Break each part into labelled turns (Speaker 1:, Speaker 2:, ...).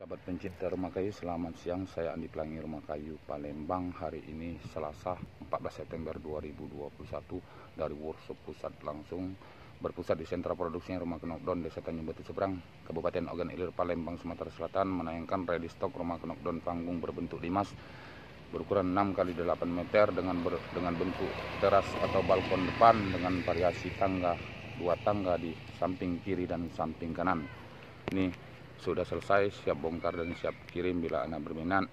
Speaker 1: Sahabat pencinta rumah kayu, selamat siang. Saya Andi Pelangi Rumah Kayu Palembang. Hari ini Selasa 14 September 2021 dari workshop pusat langsung berpusat di sentra produksinya Rumah Knockdown Desa Tanjung Batu Seberang, Kabupaten Ogan Ilir, Palembang, Sumatera Selatan, menayangkan ready stock Rumah Knockdown panggung berbentuk limas berukuran 6 x 8 meter dengan bentuk teras atau balkon depan dengan variasi tangga, 2 tangga di samping kiri dan samping kanan. Ini sudah selesai, siap bongkar dan siap kirim bila Anda berminat.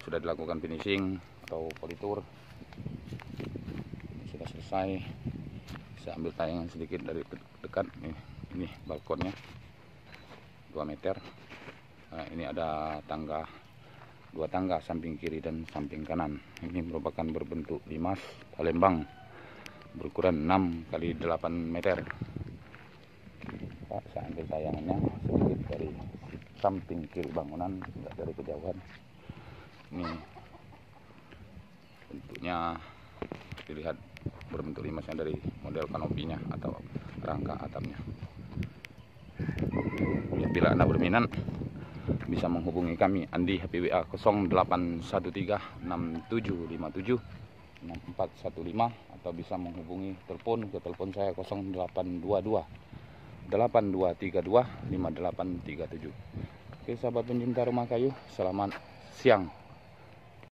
Speaker 1: Sudah dilakukan finishing atau politur, sudah selesai. Saya ambil tayangan sedikit dari dekat. Ini balkonnya 2 meter. Nah, ini ada tangga, 2 tangga samping kiri dan samping kanan. Ini merupakan berbentuk limas Palembang berukuran 6 x 8 meter. Saya ambil tayangannya sedikit dari samping kiri bangunan, tidak dari kejauhan. Ini bentuknya dilihat berbentuk limasnya dari model kanopinya atau rangka atapnya. Ya, bila Anda berminat bisa menghubungi kami Andi HPWA 081367576415 atau bisa menghubungi telepon saya 0822 8232 5837. Oke sahabat pencinta rumah kayu, selamat siang.